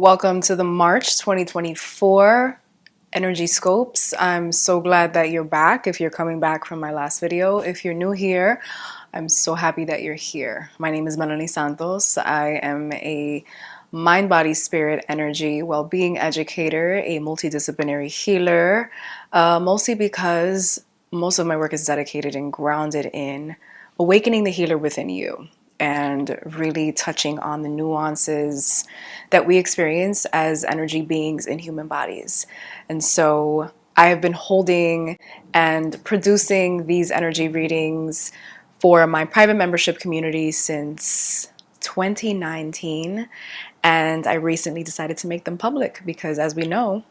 Welcome to the March 2024 Energy Scopes. I'm so glad that you're back. If you're coming back from my last video, if you're new here, I'm so happy that you're here. My name is Melanie Santos. I am a mind, body, spirit, energy, well-being educator, a multidisciplinary healer, mostly because most of my work is dedicated and grounded in awakening the healer within you and really touching on the nuances that we experience as energy beings in human bodies. And so I have been holding and producing these energy readings for my private membership community since 2019. And I recently decided to make them public because, as we know,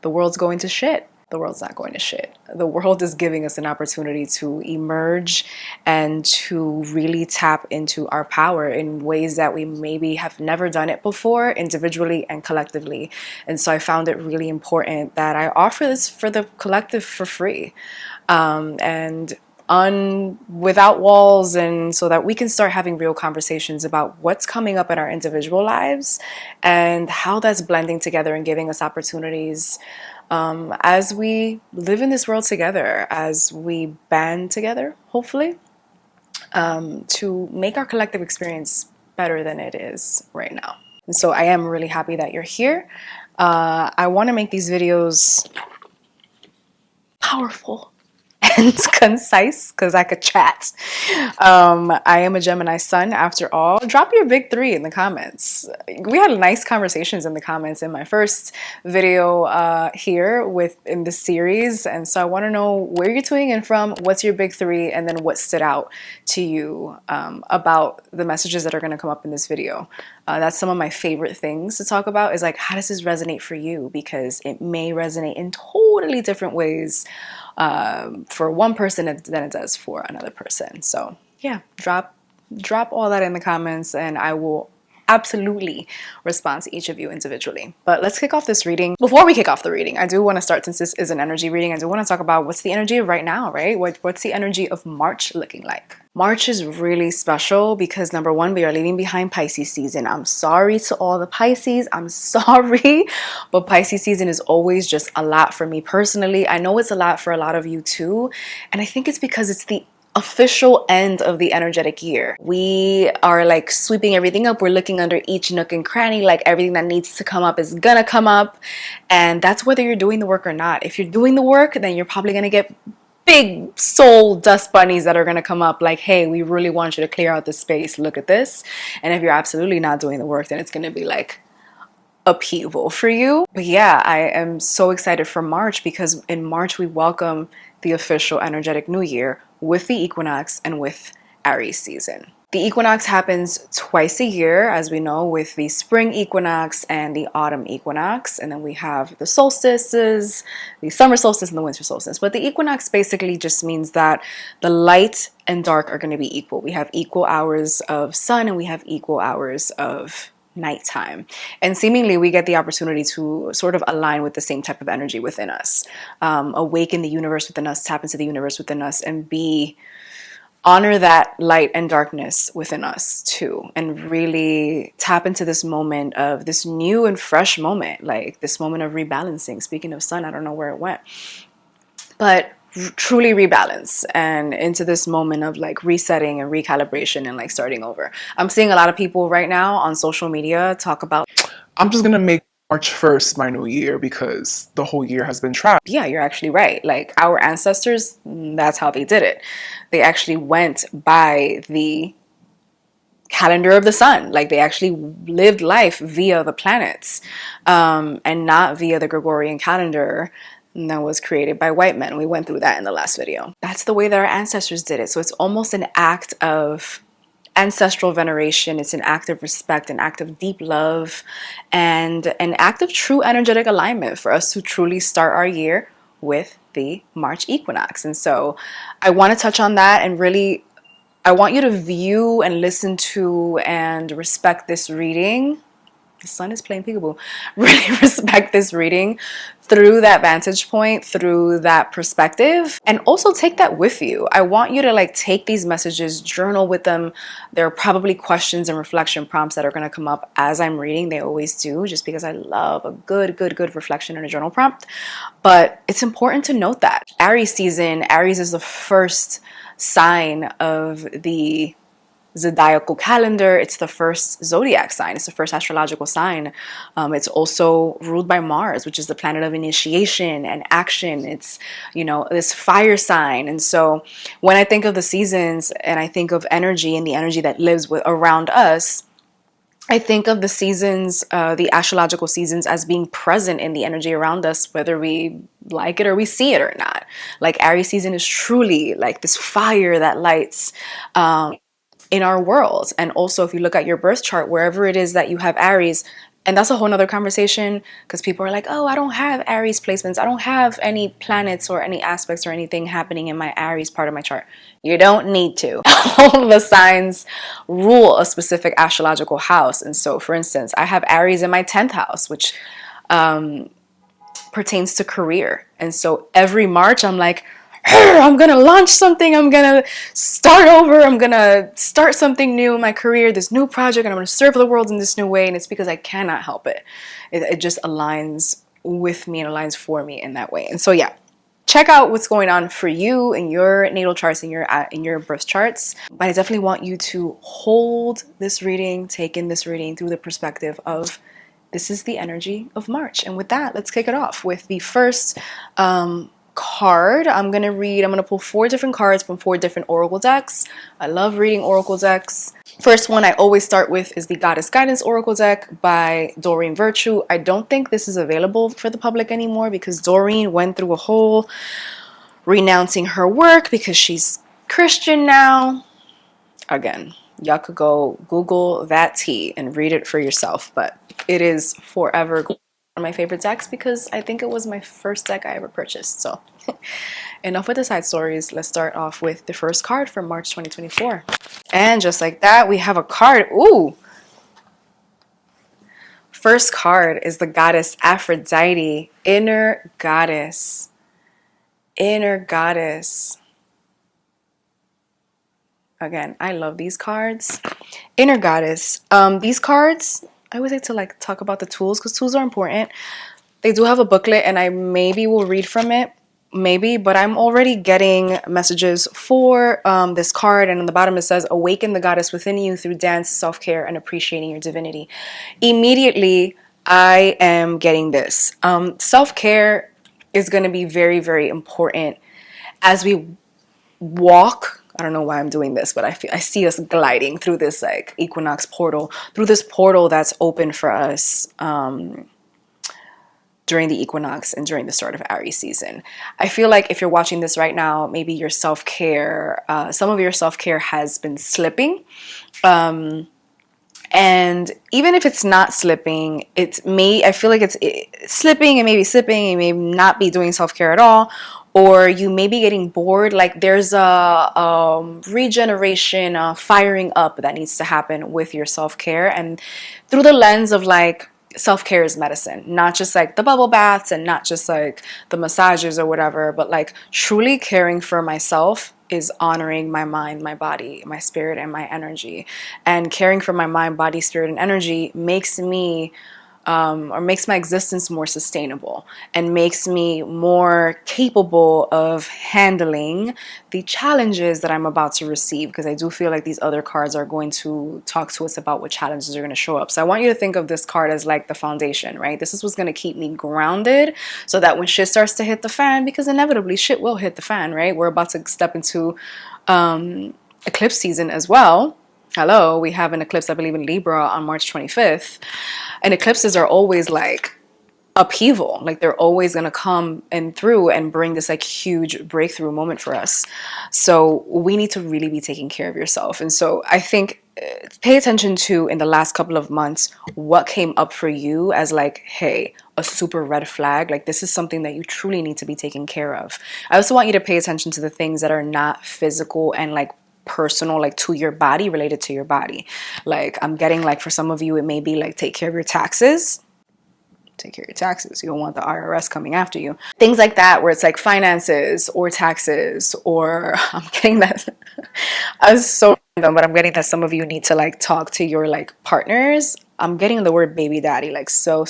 the world's going to shit. The world's not going to shit. The world is giving us an opportunity to emerge and to really tap into our power in ways that we maybe have never done it before, individually and collectively. And so I found it really important that I offer this for the collective for free. Without walls, and so that we can start having real conversations about what's coming up in our individual lives and how that's blending together and giving us opportunities as we live in this world together, as we band together, hopefully, to make our collective experience better than it is right now. And so I am really happy that you're here. I want to make these videos powerful and concise because I could chat. I am a Gemini sun after all. Drop your big three in the comments. We had nice conversations in the comments in my first video here in this series, and so I want to know where you're tuning in from, what's your big three, and then what stood out to you about the messages that are going to come up in this video. That's some of my favorite things to talk about, is like, how does this resonate for you? Because it may resonate in totally different ways for one person than it does for another person. So yeah, drop all that in the comments and I will absolutely respond to each of you individually. But let's kick off this reading. Before we kick off the reading, I do want to start, since this is an energy reading, I do want to talk about what's the energy of right now, right? What's the energy of March looking like? March is really special because, number one, we are leaving behind Pisces season. I'm sorry to all the Pisces. I'm sorry, but Pisces season is always just a lot for me personally. I know it's a lot for a lot of you too. And I think it's because it's the official end of the energetic year. We are like sweeping everything up. We're looking under each nook and cranny, like everything that needs to come up is gonna come up. And that's whether you're doing the work or not. If you're doing the work, then you're probably gonna get big soul dust bunnies that are going to come up like, hey, we really want you to clear out the space. Look at this. And if you're absolutely not doing the work, then it's going to be like upheaval for you. But yeah, I am so excited for March because in March we welcome the official energetic new year with the equinox and with Aries season. The equinox happens twice a year, as we know, with the spring equinox and the autumn equinox. And then we have the solstices, the summer solstice and the winter solstice. But the equinox basically just means that the light and dark are going to be equal. We have equal hours of sun and we have equal hours of nighttime. And seemingly we get the opportunity to sort of align with the same type of energy within us, awaken the universe within us, tap into the universe within us, and honor that light and darkness within us too, and really tap into this moment of this new and fresh moment, like this moment of rebalancing. Speaking of sun, I don't know where it went, but truly rebalance and into this moment of like resetting and recalibration and like starting over. I'm seeing a lot of people right now on social media talk about, I'm just gonna make March 1st my new year because the whole year has been trash. Yeah, you're actually right. Like our ancestors, that's how they did it. They actually went by the calendar of the sun. Like they actually lived life via the planets, and not via the Gregorian calendar that was created by white men. We went through that in the last video. That's the way that our ancestors did it. So it's almost an act of ancestral veneration. It's an act of respect, an act of deep love, and an act of true energetic alignment for us to truly start our year with the March equinox. And so I want to touch on that, and really I want you to view and listen to and respect this reading The sun is playing peekaboo. Really respect this reading through that vantage point, through that perspective, and also take that with you. I want you to like take these messages, journal with them. There are probably questions and reflection prompts that are going to come up as I'm reading. They always do, just because I love a good reflection in a journal prompt. But it's important to note that Aries season, Aries is the first sign of the zodiacal calendar. It's the first zodiac sign. It's the first astrological sign. It's also ruled by Mars, which is the planet of initiation and action. It's, you know, this fire sign. And so when I think of the seasons and I think of energy and the energy that lives around us, I think of the seasons, the astrological seasons, as being present in the energy around us, whether we like it or we see it or not. Like Aries season is truly like this fire that lights in our world. And also, if you look at your birth chart, wherever it is that you have Aries, and that's a whole nother conversation, because people are like, oh, I don't have Aries placements. I don't have any planets or any aspects or anything happening in my Aries part of my chart. You don't need to. All the signs rule a specific astrological house. And so, for instance, I have Aries in my 10th house, which pertains to career. And so every March, I'm like, I'm gonna launch something, I'm gonna start over, I'm gonna start something new in my career, this new project, and I'm gonna serve the world in this new way. And it's because I cannot help it. It just aligns with me and aligns for me in that way. And so yeah, check out what's going on for you in your natal charts, in your birth charts. But I definitely want you to hold this reading, take in this reading through the perspective of this is the energy of March. And with that, let's kick it off with the first card. I'm gonna pull 4 different cards from 4 different oracle decks. I love reading oracle decks. First one I always start with is the Goddess Guidance Oracle deck by Doreen Virtue. I don't think this is available for the public anymore because Doreen went through a whole renouncing her work because she's Christian now. Again, y'all could go Google that tea and read it for yourself, but it is forever one of my favorite decks because I think it was my first deck I ever purchased. So enough with the side stories. Let's start off with the first card for March 2024. And just like that, we have a card. Ooh! First card is the Goddess Aphrodite, Inner Goddess. Inner Goddess. Again, I love these cards. Inner Goddess. These cards, I always like to talk about the tools because tools are important. They do have a booklet and I maybe will read from it. Maybe, but I'm already getting messages for this card, and on the bottom it says, awaken the goddess within you through dance, self-care, and appreciating your divinity. Immediately, I am getting this. Self-care is going to be very, very important as we walk. I don't know why I'm doing this, but I see us gliding through this like equinox portal, through this portal that's open for us during the equinox and during the start of Aries season. I feel like if you're watching this right now, maybe your self-care, some of your self-care has been slipping. And even if it's not slipping, I feel like it's slipping and maybe slipping, and you may not be doing self-care at all, or you may be getting bored. Like there's a regeneration, firing up that needs to happen with your self-care, and through the lens of like, self-care is medicine, not just like the bubble baths and not just like the massages or whatever, but like truly caring for myself is honoring my mind, my body, my spirit, and my energy. And caring for my mind, body, spirit, and energy makes me makes my existence more sustainable and makes me more capable of handling the challenges that I'm about to receive, because I do feel like these other cards are going to talk to us about what challenges are going to show up. So I want you to think of this card as like the foundation, right? This is what's going to keep me grounded so that when shit starts to hit the fan, because inevitably shit will hit the fan, right? We're about to step into eclipse season as well. Hello, we have an eclipse, I believe, in Libra on March 25th. And eclipses are always like upheaval. Like they're always going to come and through and bring this like huge breakthrough moment for us. So we need to really be taking care of yourself. And so I think pay attention to, in the last couple of months, what came up for you as like, hey, a super red flag. Like this is something that you truly need to be taking care of. I also want you to pay attention to the things that are not physical and like personal, like to your body, related to your body. Like I'm getting like for some of you, it may be like take care of your taxes. Take care of your taxes. You don't want the IRS coming after you. Things like that, where it's like finances or taxes, or I'm getting that. I was so random, but I'm getting that some of you need to like talk to your like partners. I'm getting the word baby daddy like so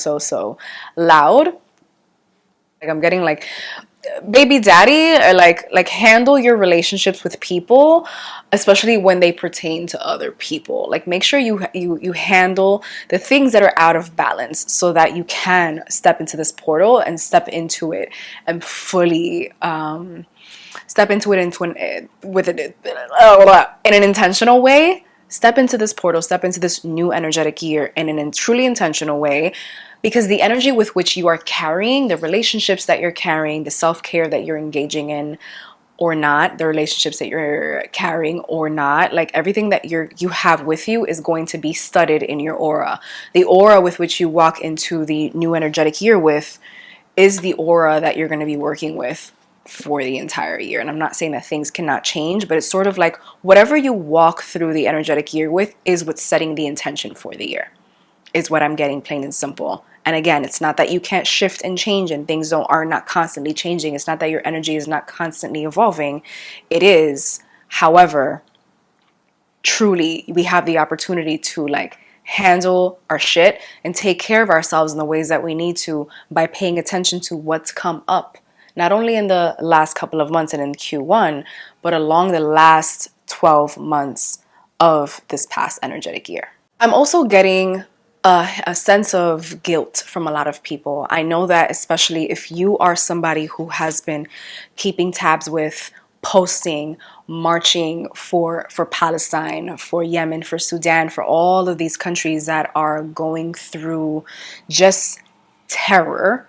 loud. Like I'm getting like baby daddy, or like handle your relationships with people, especially when they pertain to other people. Like make sure you handle the things that are out of balance, so that you can step into this portal and step into it and fully step into it in an intentional way. Step into this portal, step into this new energetic year in a truly intentional way, because the energy with which you are carrying, the relationships that you're carrying, the self-care that you're engaging in or not, the relationships that you're carrying or not, like everything that you have with you is going to be studied in your aura. The aura with which you walk into the new energetic year with is the aura that you're going to be working with for the entire year. And I'm not saying that things cannot change, but it's sort of like whatever you walk through the energetic year with is what's setting the intention for the year, is what I'm getting, plain and simple. And again, it's not that you can't shift and change and things are not constantly changing. It's not that your energy is not constantly evolving. It is. However, truly, we have the opportunity to like handle our shit and take care of ourselves in the ways that we need to by paying attention to what's come up, not only in the last couple of months and in Q1, but along the last 12 months of this past energetic year. I'm also getting a sense of guilt from a lot of people. I know that especially if you are somebody who has been keeping tabs with, posting, marching for Palestine, for Yemen, for Sudan, for all of these countries that are going through just terror,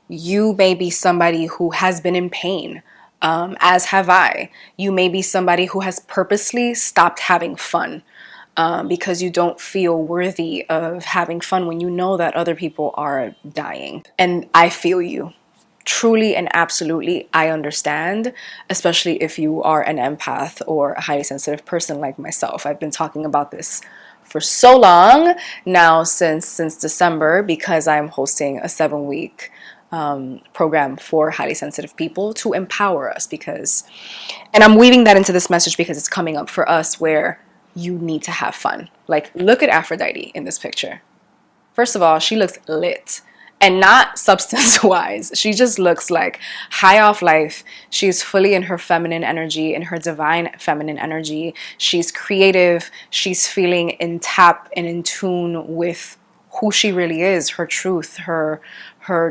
you may be somebody who has been in pain, as have I. You may be somebody who has purposely stopped having fun because you don't feel worthy of having fun when you know that other people are dying. And I feel you. Truly and absolutely, I understand, especially if you are an empath or a highly sensitive person like myself. I've been talking about this for so long now, since December, because I'm hosting a 7-week program for highly sensitive people to empower us, and I'm weaving that into this message because it's coming up for us, where you need to have fun. Like, look at Aphrodite in this picture. First of all, she looks lit. And not substance wise. She just looks like high off life. She's fully in her feminine energy, in her divine feminine energy. She's creative. She's feeling in tap and in tune with who she really is, her truth, her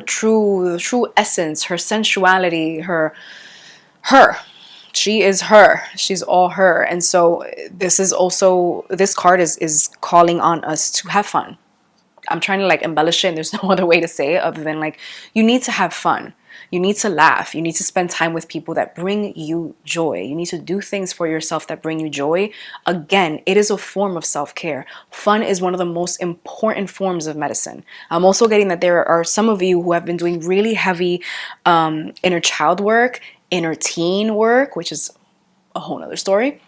true essence, her sensuality, her. She is her. She's all her. And so this card is calling on us to have fun. I'm trying to like embellish it, and there's no other way to say it other than like, you need to have fun. You need to laugh. You need to spend time with people that bring you joy. You need to do things for yourself that bring you joy. Again, it is a form of self-care. Fun is one of the most important forms of medicine. I'm also getting that there are some of you who have been doing really heavy inner child work, inner teen work, which is a whole nother story.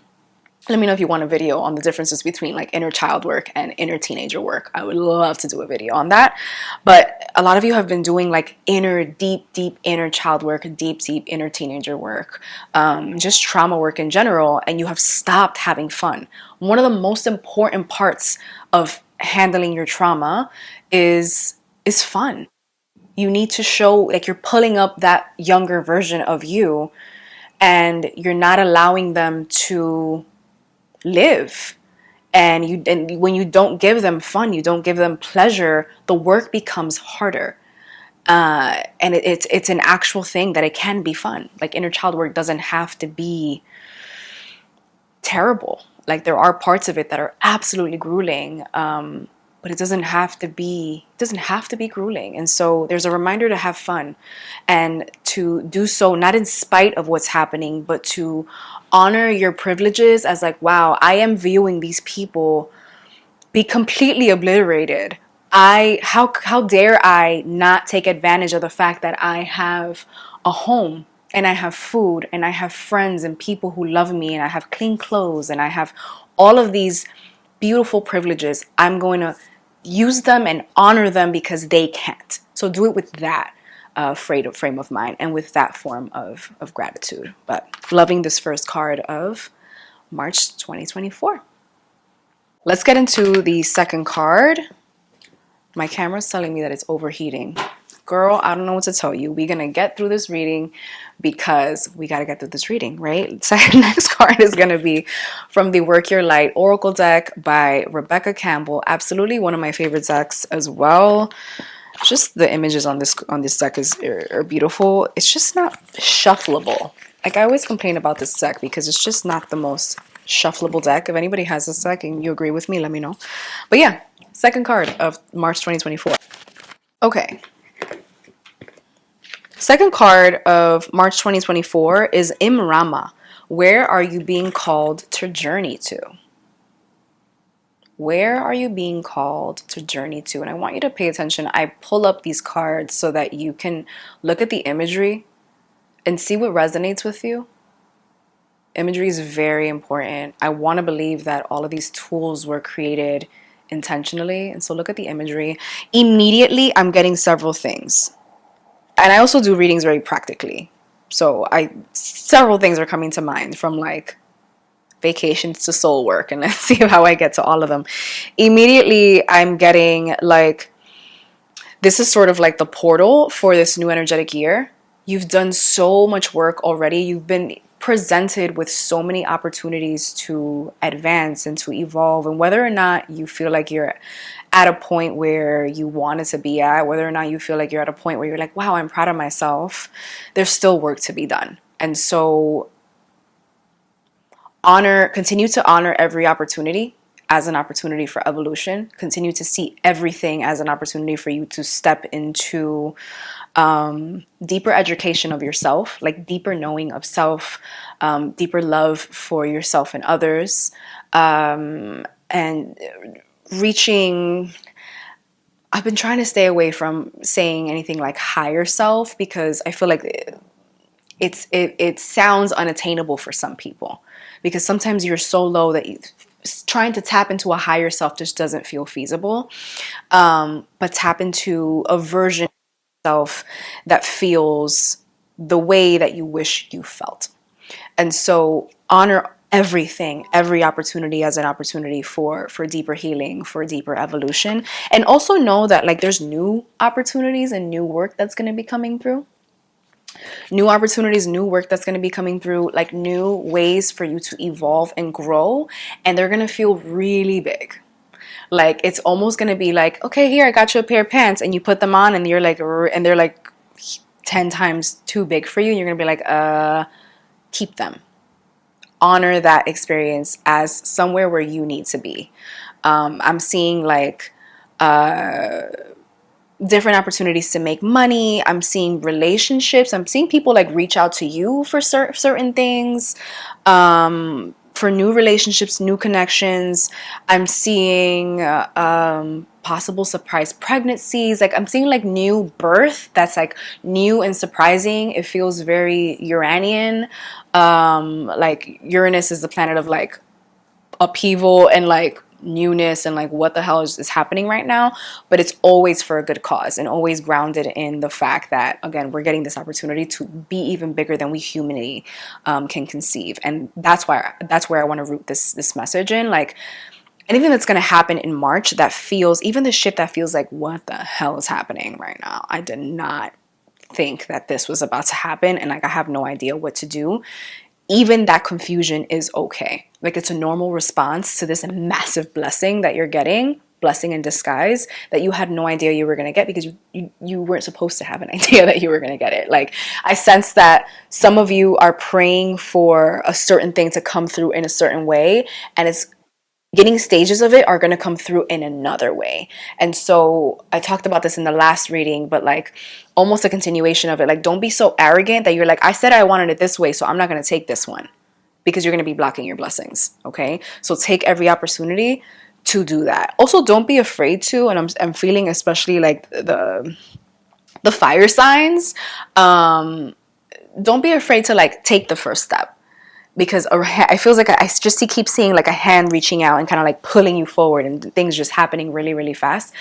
Let me know if you want a video on the differences between like inner child work and inner teenager work. I would love to do a video on that. But a lot of you have been doing like deep inner child work, deep inner teenager work, just trauma work in general, and you have stopped having fun. One of the most important parts of handling your trauma is fun. You need to show like you're pulling up that younger version of you, and you're not allowing them to live. And when you don't give them fun, you don't give them pleasure, the work becomes harder. And it's an actual thing that it can be fun. Like, inner child work doesn't have to be terrible. Like, there are parts of it that are absolutely grueling, but it doesn't have to be grueling. And so there's a reminder to have fun, and to do so not in spite of what's happening, but to honor your privileges as like, wow, I am viewing these people be completely obliterated. How dare I not take advantage of the fact that I have a home, and I have food, and I have friends and people who love me, and I have clean clothes, and I have all of these beautiful privileges, I'm going to use them and honor them because they can't. So do it with that frame of mind and with that form of gratitude. But loving this first card of March 2024. Let's get into the second card. My camera's telling me that it's overheating. Girl, I don't know what to tell you. We're going to get through this reading because we got to get through this reading, right? So next card is going to be from the Work Your Light Oracle deck by Rebecca Campbell. Absolutely one of my favorite decks as well. Just the images on this deck are beautiful. It's just not shuffleable. Like, I always complain about this deck because it's just not the most shuffleable deck. If anybody has this deck and you agree with me, let me know. But yeah, second card of March 2024. Okay. Second card of March 2024 is Imrama. Where are you being called to journey to? Where are you being called to journey to? And I want you to pay attention. I pull up these cards so that you can look at the imagery and see what resonates with you. Imagery is very important. I want to believe that all of these tools were created intentionally. And so look at the imagery. Immediately, I'm getting several things. And I also do readings very practically. So several things are coming to mind, from like vacations to soul work, and let's see how I get to all of them. Immediately, I'm getting like, this is sort of like the portal for this new energetic year. You've done so much work already. You've been presented with so many opportunities to advance and to evolve. And whether or not you feel like you're at a point where you wanted to be at, whether or not you feel like you're at a point where you're like, wow, I'm proud of myself, there's still work to be done. And so continue to honor every opportunity as an opportunity for evolution. Continue to see everything as an opportunity for you to step into deeper education of yourself, like deeper knowing of self, deeper love for yourself and others, and reaching. I've been trying to stay away from saying anything like higher self because I feel like it sounds unattainable for some people, because sometimes you're so low that trying to tap into a higher self just doesn't feel feasible. But tap into a version of yourself that feels the way that you wish you felt. And so honor everything, every opportunity as an opportunity for deeper healing, for deeper evolution. And also know that like there's new opportunities and new work that's going to be coming through. New opportunities, new work that's going to be coming through, like new ways for you to evolve and grow. And they're going to feel really big. Like it's almost going to be like, okay, here, I got you a pair of pants, and you put them on and you're like, and they're like 10 times too big for you. And you're going to be like, keep them. Honor that experience as somewhere where you need to be. I'm seeing like, different opportunities to make money. I'm seeing relationships. I'm seeing people like reach out to you for certain things, for new relationships, new connections. I'm seeing possible surprise pregnancies. Like I'm seeing like new birth that's like new and surprising. It feels very Uranian. Like Uranus is the planet of like upheaval and like newness and like what the hell is happening right now, but it's always for a good cause and always grounded in the fact that, again, we're getting this opportunity to be even bigger than we humanly can conceive. And that's where I want to root this message in. Like anything that's going to happen in March that feels, even the shit that feels like, what the hell is happening right now? I did not think that this was about to happen, and like I have no idea what to do. Even that confusion is okay. Like it's a normal response to this massive blessing that you're getting, blessing in disguise, that you had no idea you were going to get because you weren't supposed to have an idea that you were going to get it. Like I sense that some of you are praying for a certain thing to come through in a certain way, and it's beginning stages of it are going to come through in another way. And so I talked about this in the last reading, but like almost a continuation of it. Like don't be so arrogant that you're like, I said I wanted it this way, so I'm not going to take this one, because you're going to be blocking your blessings. Okay, so take every opportunity to do that. Also, don't be afraid to, and I'm feeling especially like the fire signs, don't be afraid to like take the first step, because I feels like I just keep seeing like a hand reaching out and kind of like pulling you forward, and things just happening really, really fast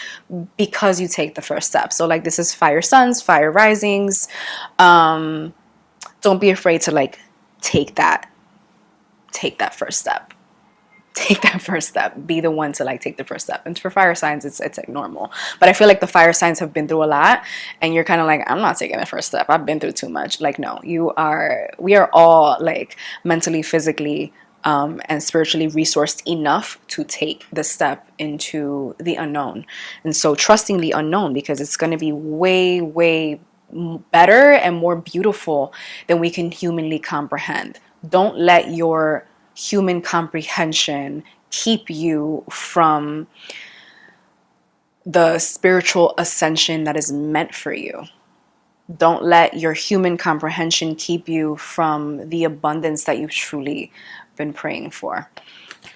because you take the first step. So like, this is fire suns, fire risings. Don't be afraid to like take that first step. Take that first step. Be the one to like take the first step. And for fire signs, it's like normal. But I feel like the fire signs have been through a lot, and you're kind of like, I'm not taking the first step. I've been through too much. Like, no, we are all like mentally, physically, and spiritually resourced enough to take the step into the unknown. And so trusting the unknown, because it's going to be way, way better and more beautiful than we can humanly comprehend. Don't let your human comprehension keep you from the spiritual ascension that is meant for you. Don't let your human comprehension keep you from the abundance that you've truly been praying for.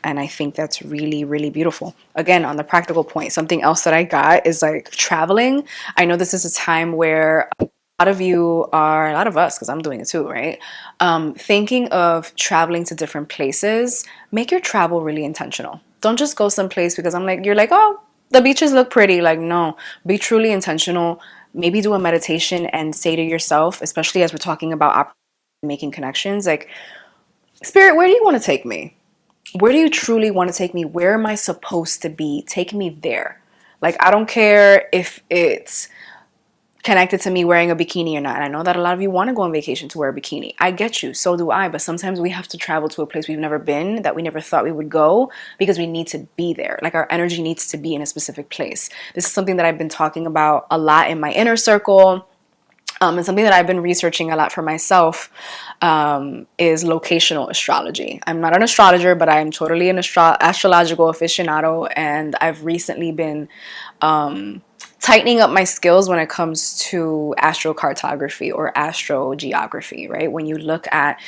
And I think that's really, really beautiful. Again, on the practical point, something else that I got is like traveling. I know this is a time where a lot of us, because I'm doing it too, right? Thinking of traveling to different places. Make your travel really intentional. Don't just go someplace because you're like, oh, the beaches look pretty. Like, no, be truly intentional. Maybe do a meditation and say to yourself, especially as we're talking about making connections, like, Spirit, where do you want to take me? Where do you truly want to take me? Where am I supposed to be? Take me there. Like, I don't care if it's connected to me wearing a bikini or not. And I know that a lot of you want to go on vacation to wear a bikini. I get you. So do I. But sometimes we have to travel to a place we've never been, that we never thought we would go, because we need to be there. Like, our energy needs to be in a specific place. This is something that I've been talking about a lot in my inner circle. And something that I've been researching a lot for myself is locational astrology. I'm not an astrologer, but I'm totally an astrological aficionado. And I've recently been tightening up my skills when it comes to astrocartography or astrogeography, right? When you look at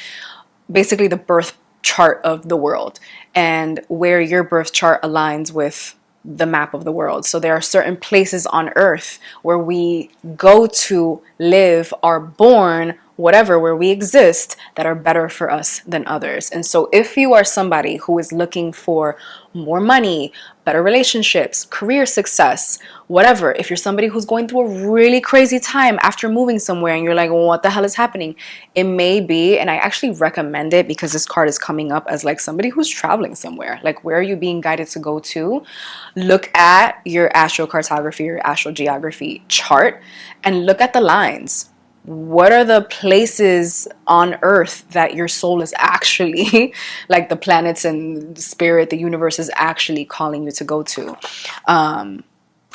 basically the birth chart of the world and where your birth chart aligns with the map of the world. So there are certain places on Earth where we go to live, are born, whatever, where we exist, that are better for us than others. And so if you are somebody who is looking for more money, better relationships, career success, whatever, if you're somebody who's going through a really crazy time after moving somewhere and you're like, well, what the hell is happening? It may be, and I actually recommend it because this card is coming up as like somebody who's traveling somewhere. Like, where are you being guided to go to? Look at your astrocartography or astrogeography chart and look at the lines. What are the places on Earth that your soul is actually, like the planets and spirit, the universe is actually calling you to go to? And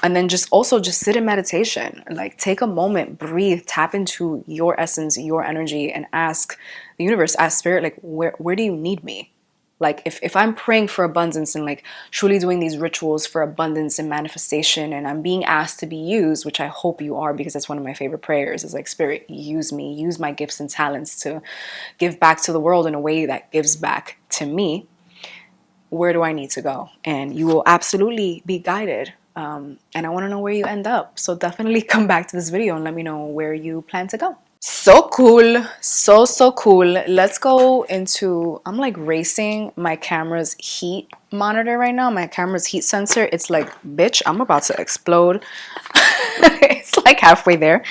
then just sit in meditation and like take a moment, breathe, tap into your essence, your energy, and ask the universe, ask spirit, like, where do you need me? Like, if I'm praying for abundance and like truly doing these rituals for abundance and manifestation, and I'm being asked to be used, which I hope you are, because that's one of my favorite prayers, is like, Spirit, use me, use my gifts and talents to give back to the world in a way that gives back to me. Where do I need to go? And you will absolutely be guided. And I want to know where you end up. So definitely come back to this video and let me know where you plan to go. So cool. So cool. Let's go into, I'm like racing my camera's heat monitor right now. My camera's heat sensor. It's like, bitch, I'm about to explode. It's like halfway there.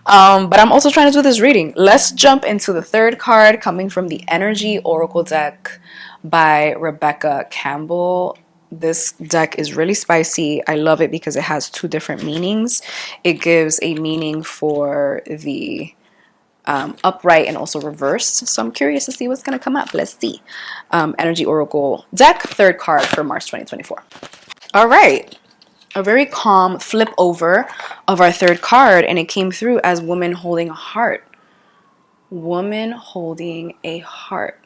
But I'm also trying to do this reading. Let's jump into the third card, coming from the Energy Oracle deck by Rebecca Campbell. This deck is really spicy. I love it because it has two different meanings. It gives a meaning for the upright and also reverse. So I'm curious to see what's going to come up. Let's see. Energy Oracle deck, third card for March 2024. All right. A very calm flip over of our third card, and it came through as woman holding a heart. Woman holding a heart.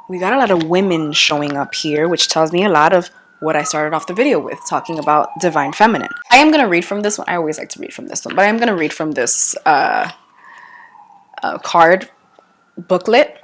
We got a lot of women showing up here, which tells me a lot of what I started off the video with, talking about divine feminine. I am going to read from this one. I always like to read from this one, but I'm going to read from this card booklet.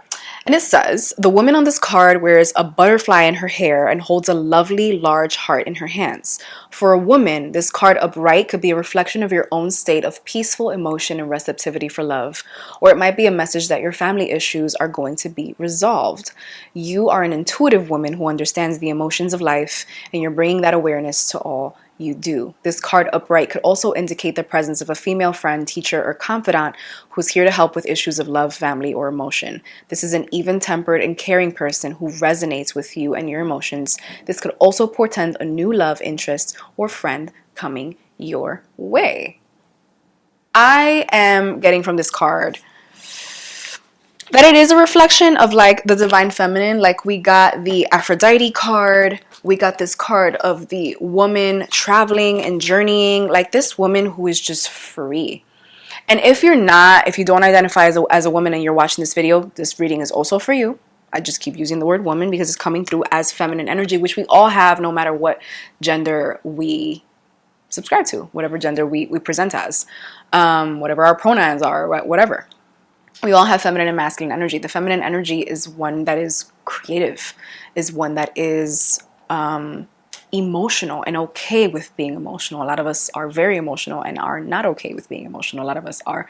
And it says, the woman on this card wears a butterfly in her hair and holds a lovely large heart in her hands. For a woman, this card upright could be a reflection of your own state of peaceful emotion and receptivity for love. Or it might be a message that your family issues are going to be resolved. You are an intuitive woman who understands the emotions of life, and you're bringing that awareness to all you do. This card upright could also indicate the presence of a female friend, teacher, or confidant who's here to help with issues of love, family, or emotion. This is an even-tempered and caring person who resonates with you and your emotions. This could also portend a new love interest or friend coming your way. I am getting from this card that it is a reflection of like the divine feminine. Like we got the Aphrodite card, we got this card of the woman traveling and journeying, like this woman who is just free. And if you don't identify as a woman and you're watching this video, this reading is also for you. I just keep using the word woman because it's coming through as feminine energy, which we all have no matter what gender we subscribe to, whatever gender we present as, whatever our pronouns are, whatever. We all have feminine and masculine energy. The feminine energy is one that is creative, is one that is emotional and okay with being emotional. A lot of us are very emotional and are not okay with being emotional. A lot of us are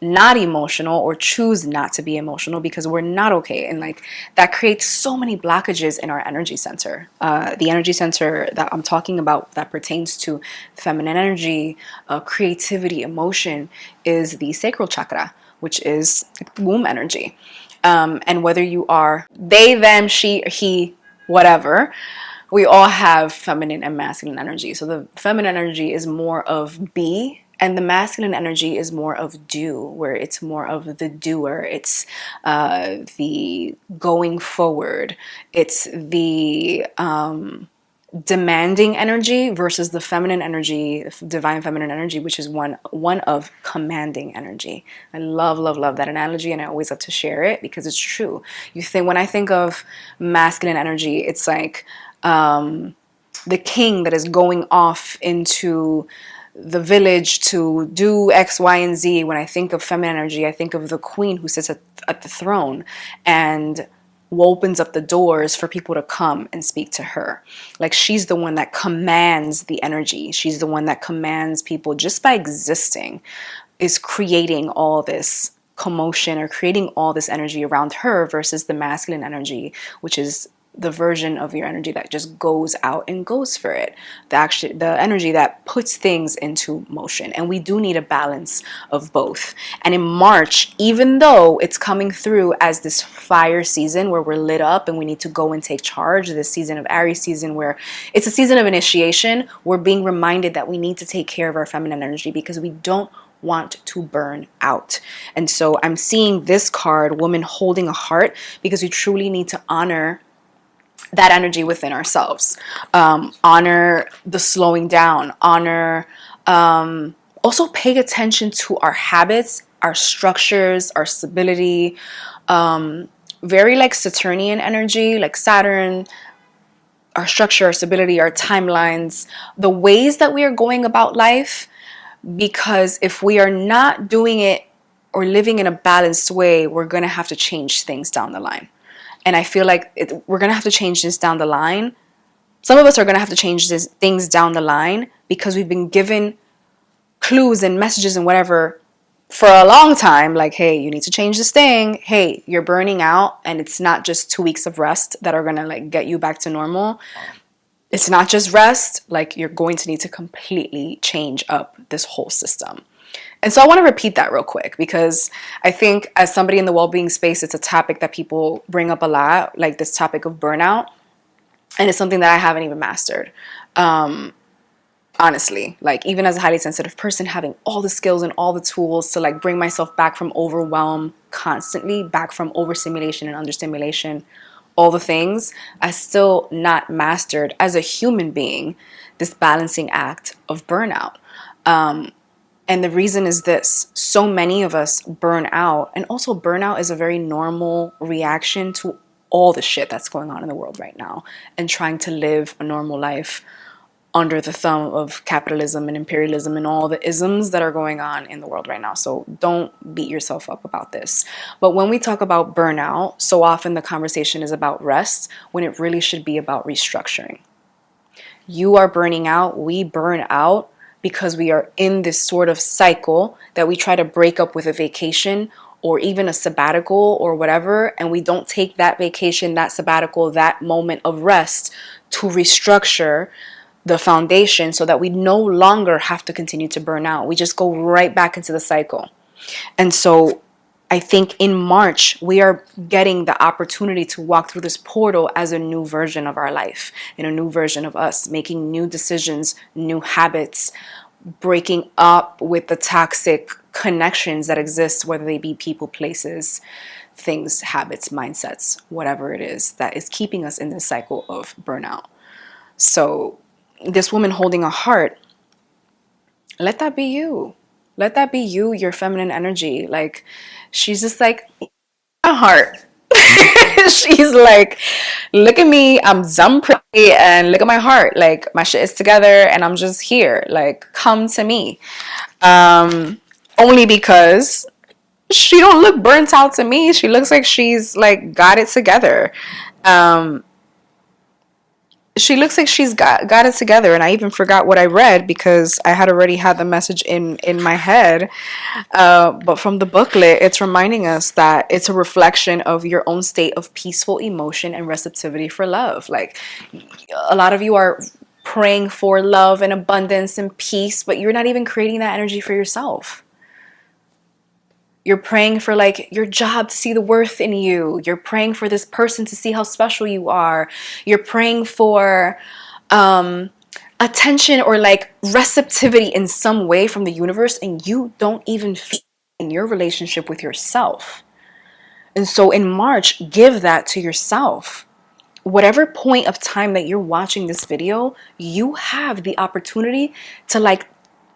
not emotional or choose not to be emotional because we're not okay. And like that creates so many blockages in our energy center. The energy center that I'm talking about that pertains to feminine energy, creativity, emotion is the sacral chakra, which is womb energy. And whether you are they, them, she, he, whatever, we all have feminine and masculine energy. So the feminine energy is more of be, and the masculine energy is more of do, where it's more of the doer. It's the going forward. It's the demanding energy versus the feminine energy, divine feminine energy, which is one of commanding energy. I love that analogy, and I always love to share it because it's true. When I think of masculine energy, it's like the king that is going off into the village to do X, Y, and Z. When I think of feminine energy, I think of the queen who sits at the throne and opens up the doors for people to come and speak to her. Like she's the one that commands the energy. She's the one that commands people just by existing, is creating all this commotion or creating all this energy around her, versus the masculine energy, which is the version of your energy that just goes out and goes for it. The energy that puts things into motion. And we do need a balance of both. And in March, even though it's coming through as this fire season where we're lit up and we need to go and take charge, this season of Aries season where it's a season of initiation, we're being reminded that we need to take care of our feminine energy because we don't want to burn out. And so I'm seeing this card, woman holding a heart, because we truly need to honor that energy within ourselves. Honor the slowing down, honor, also pay attention to our habits, our structures, our stability, very like Saturnian energy, like Saturn, our structure, our stability, our timelines, the ways that we are going about life. Because if we are not doing it or living in a balanced way, we're going to have to change things down the line. And I feel like we're going to have to change this down the line. Some of us are going to have to change things down the line because we've been given clues and messages and whatever for a long time. Like, hey, you need to change this thing. Hey, you're burning out. And it's not just 2 weeks of rest that are going to like get you back to normal. It's not just rest. Like you're going to need to completely change up this whole system. And so I want to repeat that real quick because I think as somebody in the well-being space, it's a topic that people bring up a lot, like this topic of burnout. And it's something that I haven't even mastered. Honestly, like even as a highly sensitive person, having all the skills and all the tools to like bring myself back from overwhelm constantly, back from overstimulation and understimulation, all the things, I still not mastered as a human being, this balancing act of burnout. And the reason is this: so many of us burn out, and also burnout is a very normal reaction to all the shit that's going on in the world right now and trying to live a normal life under the thumb of capitalism and imperialism and all the isms that are going on in the world right now. So don't beat yourself up about this. But when we talk about burnout, so often the conversation is about rest when it really should be about restructuring. You are burning out, we burn out because we are in this sort of cycle that we try to break up with a vacation or even a sabbatical or whatever, and we don't take that vacation, that sabbatical, that moment of rest to restructure the foundation so that we no longer have to continue to burn out. We just go right back into the cycle. And so I think in March, we are getting the opportunity to walk through this portal as a new version of our life, in a new version of us, making new decisions, new habits, breaking up with the toxic connections that exist, whether they be people, places, things, habits, mindsets, whatever it is that is keeping us in this cycle of burnout. So this woman holding a heart, let that be you. Let that be you, your feminine energy. Like, she's just like, a heart. She's like, look at me, I'm dumb pretty, and look at my heart. Like, my shit is together, and I'm just here. Like, come to me. Only because she don't look burnt out to me. She looks like she's like got it together. She looks like she's got it together, and I even forgot what I read because I had already had the message in my head. But from the booklet, it's reminding us that it's a reflection of your own state of peaceful emotion and receptivity for love. Like, a lot of you are praying for love and abundance and peace, but you're not even creating that energy for yourself. You're praying for like your job to see the worth in you. You're praying for this person to see how special you are. You're praying for attention or like receptivity in some way from the universe, and you don't even feel in your relationship with yourself. And so in March, give that to yourself. Whatever point of time that you're watching this video, you have the opportunity to like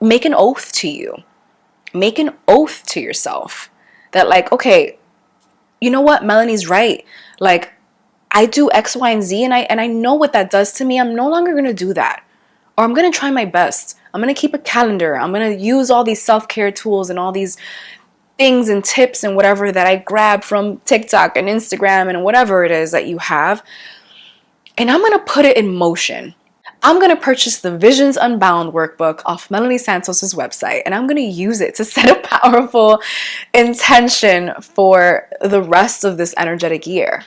make an oath to you. Make an oath to yourself that like, okay, you know what? Melanie's right. Like, I do X, Y, and Z, and I know what that does to me. I'm no longer going to do that. Or I'm going to try my best. I'm going to keep a calendar. I'm going to use all these self-care tools and all these things and tips and whatever that I grab from TikTok and Instagram and whatever it is that you have. And I'm going to put it in motion. I'm going to purchase the Visions Unbound Workbook off Melanie Santos's website, and I'm going to use it to set a powerful intention for the rest of this energetic year.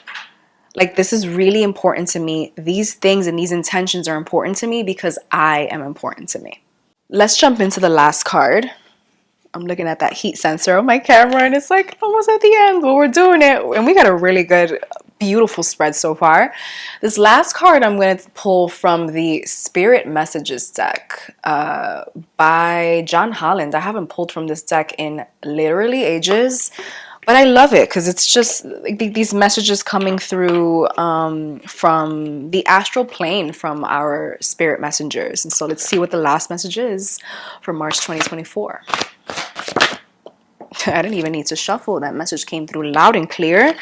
Like, this is really important to me. These things and these intentions are important to me because I am important to me. Let's jump into the last card. I'm looking at that heat sensor on my camera, and it's like almost at the end, but we're doing it. And we got a really good, beautiful spread so far. This last card I'm going to pull from the Spirit Messages deck by John Holland. I haven't pulled from this deck in literally ages, but I love it because it's just like these messages coming through from the astral plane from our spirit messengers. And so let's see what the last message is for March 2024. I didn't even need to shuffle. That message came through loud and clear.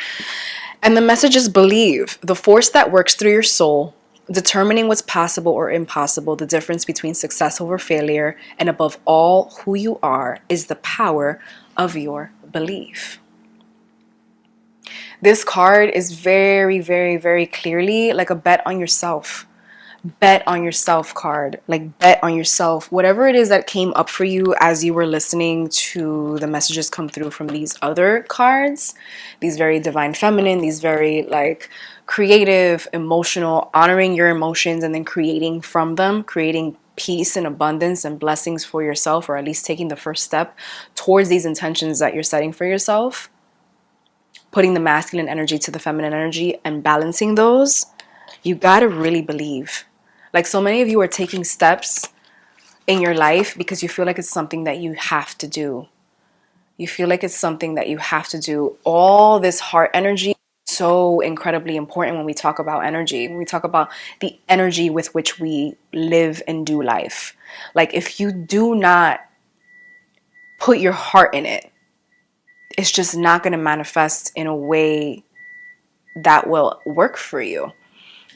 And the message is: believe the force that works through your soul, determining what's possible or impossible, the difference between success over failure, and above all, who you are, is the power of your belief. This card is very, very, very clearly like a bet on yourself. Bet on yourself card. Like, bet on yourself. Whatever it is that came up for you as you were listening to the messages come through from these other cards, these very divine feminine, these very like creative, emotional, honoring your emotions and then creating from them, creating peace and abundance and blessings for yourself, or at least taking the first step towards these intentions that you're setting for yourself, putting the masculine energy to the feminine energy and balancing those. You gotta really believe. Like, so many of you are taking steps in your life because you feel like it's something that you have to do. You feel like it's something that you have to do. All this heart energy is so incredibly important when we talk about energy. When we talk about the energy with which we live and do life. Like, if you do not put your heart in it, it's just not going to manifest in a way that will work for you.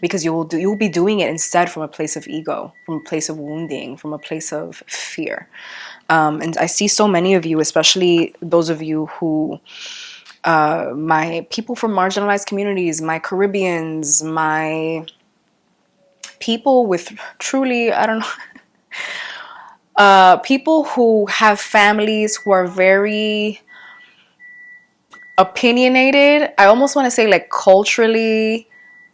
because you'll be doing it instead from a place of ego, from a place of wounding, from a place of fear. And I see so many of you, especially those of you who, my people from marginalized communities, my Caribbeans, my people with truly, I don't know, people who have families who are very opinionated. I almost want to say like culturally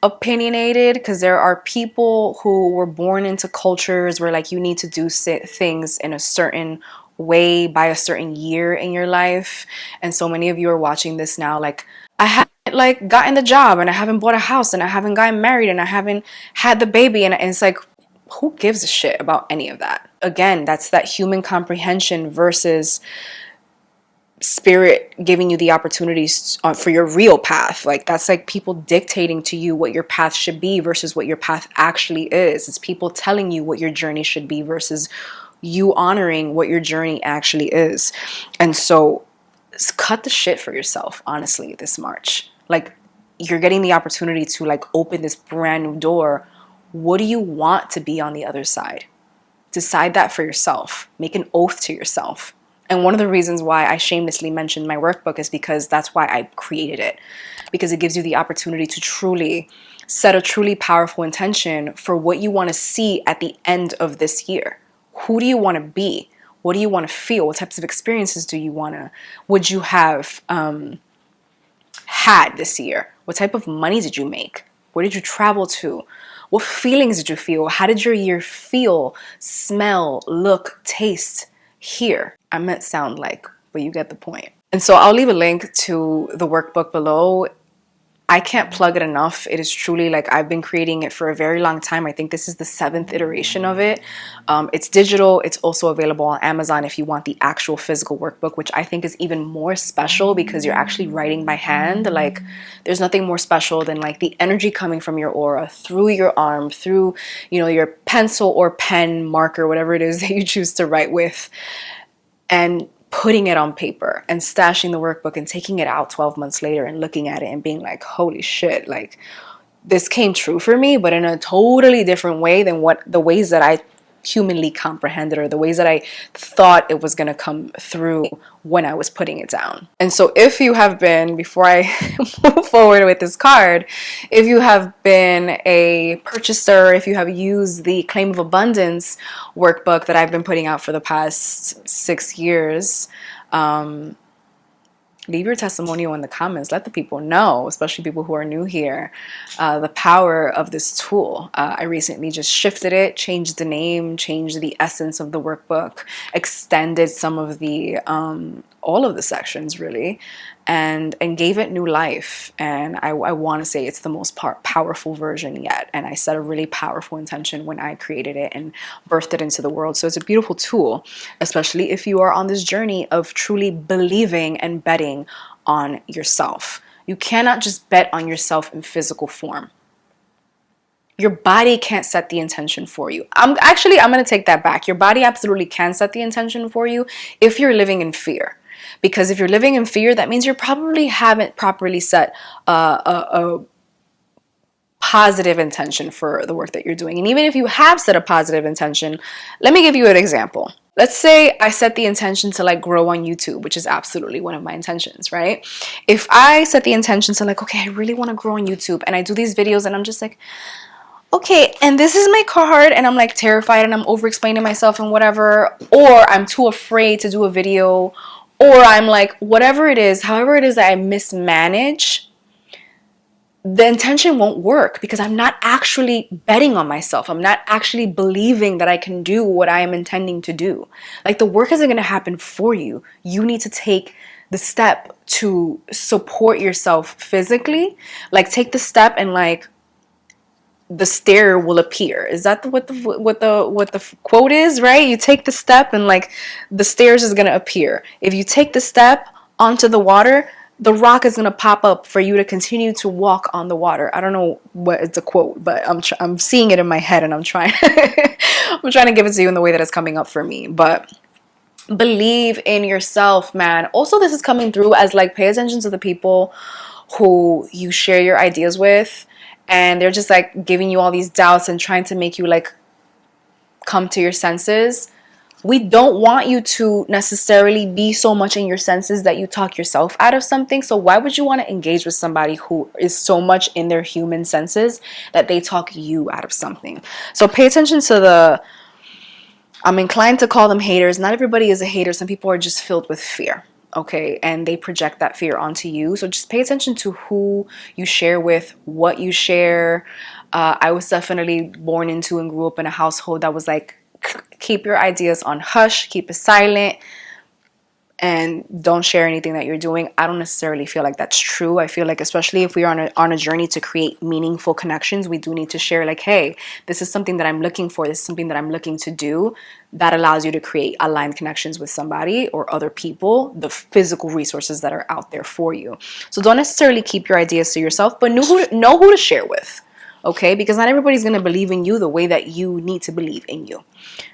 opinionated, because there are people who were born into cultures where like you need to do things in a certain way by a certain year in your life. And so many of you are watching this now like, I haven't like gotten the job, and I haven't bought a house, and I haven't gotten married, and I haven't had the baby, and it's like, who gives a shit about any of that? Again, that's that human comprehension versus spirit giving you the opportunities for your real path. Like, that's like people dictating to you what your path should be versus what your path actually is. It's people telling you what your journey should be versus you honoring what your journey actually is. And so cut the shit for yourself, honestly, this March. Like, you're getting the opportunity to like open this brand new door. What do you want to be on the other side? Decide that for yourself. Make an oath to yourself. And one of the reasons why I shamelessly mentioned my workbook is because that's why I created it. Because it gives you the opportunity to truly set a truly powerful intention for what you want to see at the end of this year. Who do you want to be? What do you want to feel? What types of experiences would you have had this year? What type of money did you make? Where did you travel to? What feelings did you feel? How did your year feel, smell, look, taste, hear? I meant sound like, but you get the point. And so I'll leave a link to the workbook below. I can't plug it enough. It is truly like, I've been creating it for a very long time. I think this is the 7th iteration of it. It's digital. It's also available on Amazon if you want the actual physical workbook, which I think is even more special because you're actually writing by hand. Like, there's nothing more special than like the energy coming from your aura through your arm, through, you know, your pencil or pen, marker, whatever it is that you choose to write with, and putting it on paper and stashing the workbook and taking it out 12 months later and looking at it and being like, holy shit, like this came true for me, but in a totally different way than what the ways that I humanly comprehended or the ways that I thought it was going to come through when I was putting it down. And so if you have been, before I move forward with this card, if you have been a purchaser, if you have used the Claim of Abundance workbook that I've been putting out for the past 6 years, leave your testimonial in the comments. Let the people know, especially people who are new here, the power of this tool. I recently just shifted it, changed the name, changed the essence of the workbook, extended some of the, all of the sections really, and gave it new life. And I want to say it's the most powerful version yet. And I set a really powerful intention when I created it and birthed it into the world. So it's a beautiful tool, especially if you are on this journey of truly believing and betting on yourself. You cannot just bet on yourself in physical form. Your body can't set the intention for you. I'm going to take that back. Your body absolutely can set the intention for you if you're living in fear. Because if you're living in fear, that means you probably haven't properly set a positive intention for the work that you're doing. And even if you have set a positive intention, let me give you an example. Let's say I set the intention to like grow on YouTube, which is absolutely one of my intentions, right? If I set the intention to like, okay, I really want to grow on YouTube, and I do these videos and I'm just like, okay, and this is my card, and I'm like terrified and I'm over explaining myself and whatever, or I'm too afraid to do a video, or I'm like, whatever it is, however it is that I mismanage, the intention won't work because I'm not actually betting on myself. I'm not actually believing that I can do what I am intending to do. Like, the work isn't going to happen for you. You need to take the step to support yourself physically. Like, take the step and like, the stair will appear. Is that what the quote is, right? You take the step and like the stairs is going to appear. If you take the step onto the water, the rock is going to pop up for you to continue to walk on the water. I don't know what it's a quote, but I'm seeing it in my head and I'm trying I'm trying to give it to you in the way that it's coming up for me. But believe in yourself, man. Also, this is coming through as like, pay attention to the people who you share your ideas with, and they're just like giving you all these doubts and trying to make you like come to your senses. We don't want you to necessarily be so much in your senses that you talk yourself out of something. So why would you want to engage with somebody who is so much in their human senses that they talk you out of something? So pay attention to the, I'm inclined to call them haters. Not everybody is a hater. Some people are just filled with fear. Okay, and they project that fear onto you. So just pay attention to who you share with, what you share. I was definitely born into and grew up in a household that was like, keep your ideas on hush, keep it silent, and don't share anything that you're doing. I don't necessarily feel like that's true. I feel like, especially if we are on a journey to create meaningful connections, we do need to share like, hey, this is something that I'm looking for. This is something that I'm looking to do. That allows you to create aligned connections with somebody or other people, the physical resources that are out there for you. So don't necessarily keep your ideas to yourself, but know who to share with. Okay, because not everybody's going to believe in you the way that you need to believe in you.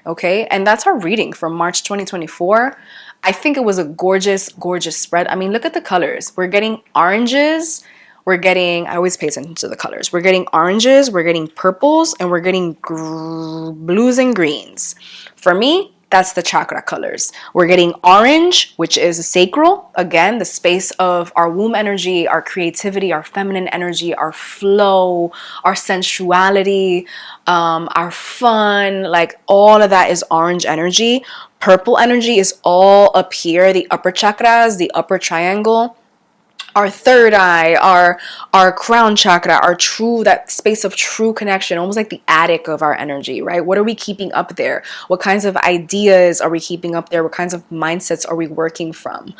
Okay, and that's our reading for March 2024. I think it was a gorgeous, gorgeous spread. I mean, look at the colors. We're getting oranges. I always pay attention to the colors. We're getting oranges, we're getting purples, and we're getting blues and greens. For me, that's the chakra colors. We're getting orange, which is sacral. Again, the space of our womb energy, our creativity, our feminine energy, our flow, our sensuality, our fun, like all of that is orange energy. Purple energy is all up here, the upper chakras, the upper triangle. Our third eye, our crown chakra, that space of true connection, almost like the attic of our energy, right? What are we keeping up there? What kinds of ideas are we keeping up there? What kinds of mindsets are we working from?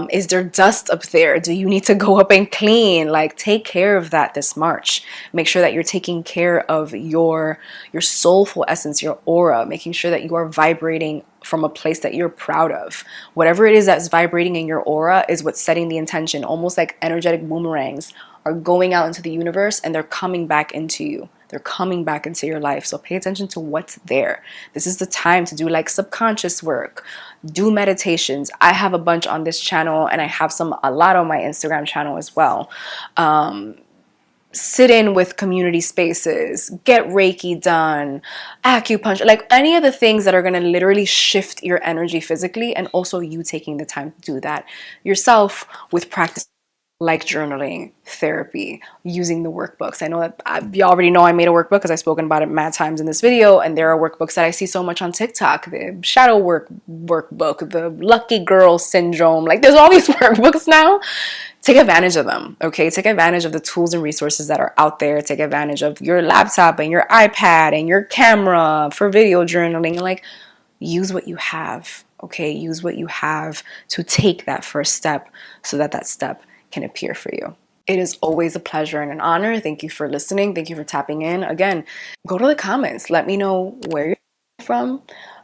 Is there dust up there? Do you need to go up and clean? Like, take care of that this March. Make sure that you're taking care of your soulful essence, your aura, making sure that you are vibrating from a place that you're proud of. Whatever it is that's vibrating in your aura is what's setting the intention. Almost like energetic boomerangs are going out into the universe and they're coming back into you. They're coming back into your life. So pay attention to what's there. This is the time to do like subconscious work, do meditations. I have a bunch on this channel and I have a lot on my Instagram channel as well. Sit in with community spaces, get Reiki done, acupuncture, like any of the things that are going to literally shift your energy physically, and also you taking the time to do that yourself with practice like journaling, therapy, using the workbooks. I know that you already know I made a workbook because I've spoken about it mad times in this video, and there are workbooks that I see so much on TikTok, the shadow workbook, the lucky girl syndrome, like there's all these workbooks now. Take advantage of them, okay? Take advantage of the tools and resources that are out there. Take advantage of your laptop and your iPad and your camera for video journaling. Like, use what you have, okay? Use what you have to take that first step so that step can appear for you. It is always a pleasure and an honor. Thank you for listening. Thank you for tapping in. Again, go to the comments. Let me know where you're from.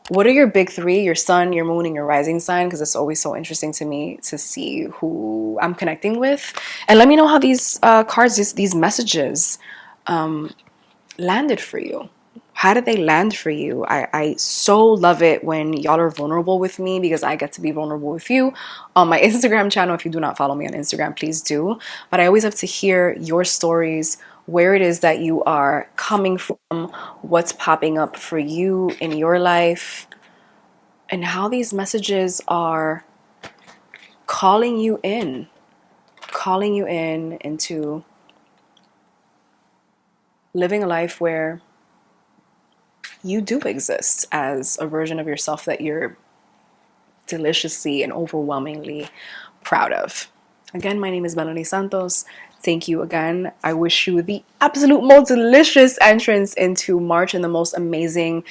What are your big three, your sun, your moon, and your rising sign? Because it's always so interesting to me to see who I'm connecting with. And let me know how these cards, these messages landed for you. How did they land for you? I so love it when y'all are vulnerable with me because I get to be vulnerable with you on my Instagram channel. If you do not follow me on Instagram, please do. But I always have to hear your stories, where it is that you are coming from, what's popping up for you in your life, and how these messages are calling you into living a life where you do exist as a version of yourself that you're deliciously and overwhelmingly proud of. Again, my name is Melanie Santos. Thank you again. I wish you the absolute most delicious entrance into March and the most amazing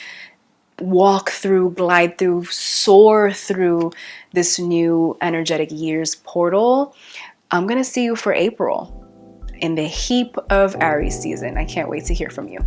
walk through, glide through, soar through this new energetic year's portal. I'm going to see you for April in the heap of Aries season. I can't wait to hear from you.